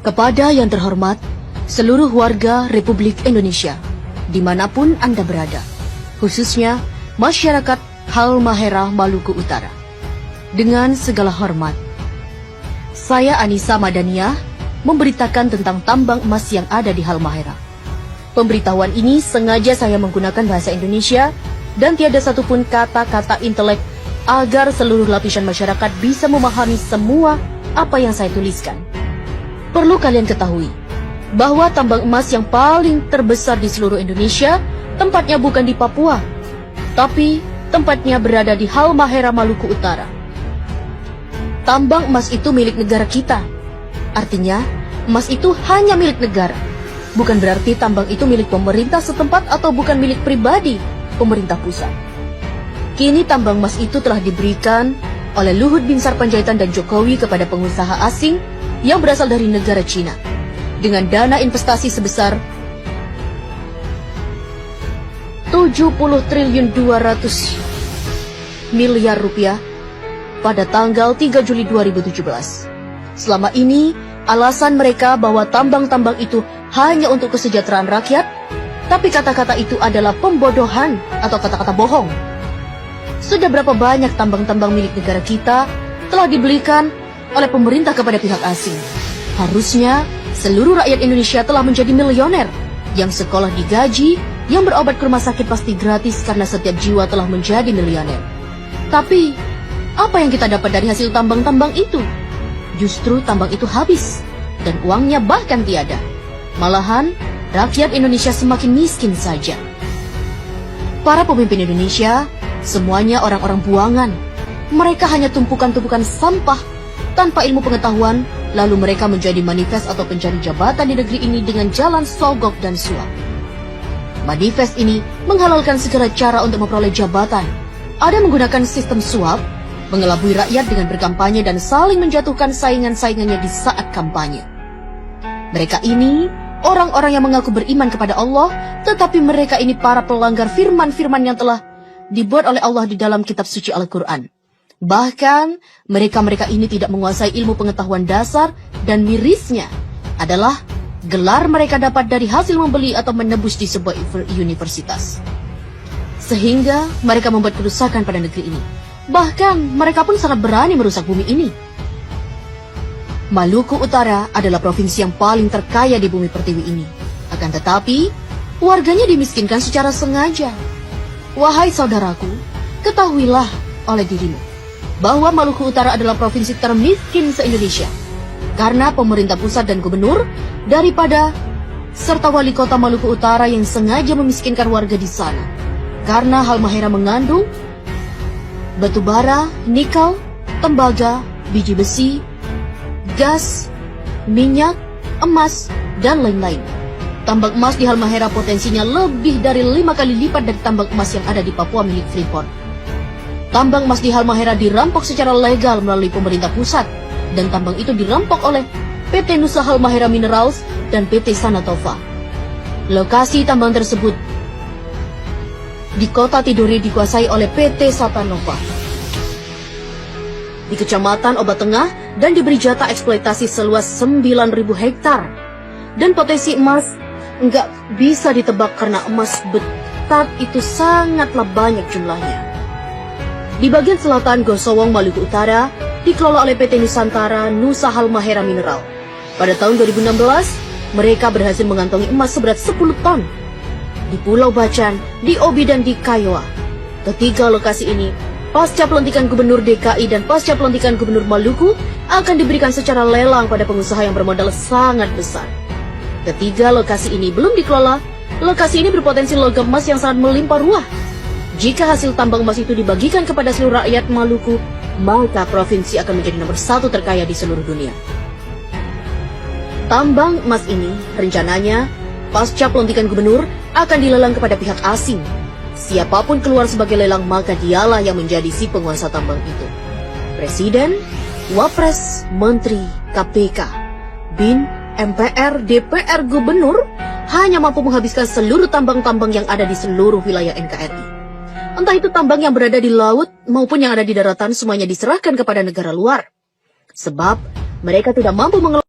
Kepada yang terhormat, seluruh warga Republik Indonesia, dimanapun Anda berada, khususnya masyarakat Halmahera Maluku Utara. Dengan segala hormat, saya Anissa Madaniah memberitakan tentang tambang emas yang ada di Halmahera. Pemberitahuan ini sengaja saya menggunakan bahasa Indonesia dan tiada satupun kata-kata intelek agar seluruh lapisan masyarakat bisa memahami semua apa yang saya tuliskan. Perlu kalian ketahui bahwa tambang emas yang paling terbesar di seluruh Indonesia tempatnya bukan di Papua, tapi tempatnya berada di Halmahera Maluku Utara. Tambang emas itu milik negara kita. Artinya, emas itu hanya milik negara. Bukan berarti tambang itu milik pemerintah setempat atau bukan milik pribadi pemerintah pusat. Kini tambang emas itu telah diberikan oleh Luhut Binsar Panjaitan dan Jokowi kepada pengusaha asing yang berasal dari negara Cina dengan dana investasi sebesar 70 triliun 200 miliar rupiah pada tanggal 3 Juli 2017. Selama ini, alasan mereka bahwa tambang-tambang itu hanya untuk kesejahteraan rakyat, tapi kata-kata itu adalah pembodohan atau kata-kata bohong. Sudah berapa banyak tambang-tambang milik negara kita telah dibelikan oleh pemerintah kepada pihak asing. Harusnya seluruh rakyat Indonesia telah menjadi milioner, yang sekolah digaji, yang berobat ke rumah sakit pasti gratis karena setiap jiwa telah menjadi milioner. Tapi, apa yang kita dapat dari hasil tambang-tambang itu? Justru tambang itu habis, dan uangnya bahkan tiada. Malahan, rakyat Indonesia semakin miskin saja. Para pemimpin Indonesia, semuanya orang-orang buangan. Mereka hanya tumpukan-tumpukan sampah tanpa ilmu pengetahuan, lalu mereka menjadi manifest atau pencari jabatan di negeri ini dengan jalan sogok dan suap. Manifest ini menghalalkan segala cara untuk memperoleh jabatan. Ada menggunakan sistem suap, mengelabui rakyat dengan berkampanye dan saling menjatuhkan saingan-saingannya di saat kampanye. Mereka ini orang-orang yang mengaku beriman kepada Allah, tetapi mereka ini para pelanggar firman-firman yang telah dibuat oleh Allah di dalam kitab suci Al-Quran. Bahkan, mereka-mereka ini tidak menguasai ilmu pengetahuan dasar dan mirisnya adalah gelar mereka dapat dari hasil membeli atau menebus di sebuah universitas. Sehingga mereka membuat kerusakan pada negeri ini. Bahkan, mereka pun sangat berani merusak bumi ini. Maluku Utara adalah provinsi yang paling terkaya di bumi pertiwi ini. Akan tetapi, warganya dimiskinkan secara sengaja. Wahai saudaraku, ketahuilah oleh dirimu bahwa Maluku Utara adalah provinsi termiskin se-Indonesia karena pemerintah pusat dan gubernur daripada serta wali kota Maluku Utara yang sengaja memiskinkan warga di sana karena Halmahera mengandung batu bara, nikel, tembaga, biji besi, gas, minyak, emas, dan lain-lain. Tambang emas di Halmahera potensinya lebih dari 5 kali lipat dari tambang emas yang ada di Papua milik Freeport. Tambang emas di Halmahera dirampok secara legal melalui pemerintah pusat, dan tambang itu dirampok oleh PT Nusa Halmahera Minerals dan PT Sanatova. Lokasi tambang tersebut di kota Tidore dikuasai oleh PT Satanova di Kecamatan Obat Tengah dan diberi jatah eksploitasi seluas 9.000 hektar. Dan potensi emas nggak bisa ditebak karena emas betat itu sangatlah banyak jumlahnya. Di bagian selatan Gosowong, Maluku Utara, dikelola oleh PT Nusantara Nusa Halmahera Mineral. Pada tahun 2016, mereka berhasil mengantongi emas seberat 10 ton di Pulau Bacan, di Obi, dan di Kiowa. Ketiga lokasi ini, pasca pelantikan Gubernur DKI dan pasca pelantikan Gubernur Maluku, akan diberikan secara lelang pada pengusaha yang bermodal sangat besar. Ketiga lokasi ini belum dikelola. Lokasi ini berpotensi logam emas yang sangat melimpah ruah. Jika hasil tambang emas itu dibagikan kepada seluruh rakyat Maluku, maka provinsi akan menjadi nomor 1 terkaya di seluruh dunia. Tambang emas ini rencananya pasca pelantikan gubernur akan dilelang kepada pihak asing. Siapapun keluar sebagai lelang, maka dialah yang menjadi si penguasa tambang itu. Presiden, Wapres, Menteri, KPK, BIN, MPR, DPR, Gubernur hanya mampu menghabiskan seluruh tambang-tambang yang ada di seluruh wilayah NKRI. Entah itu tambang yang berada di laut maupun yang ada di daratan, semuanya diserahkan kepada negara luar. Sebab mereka tidak mampu mengelola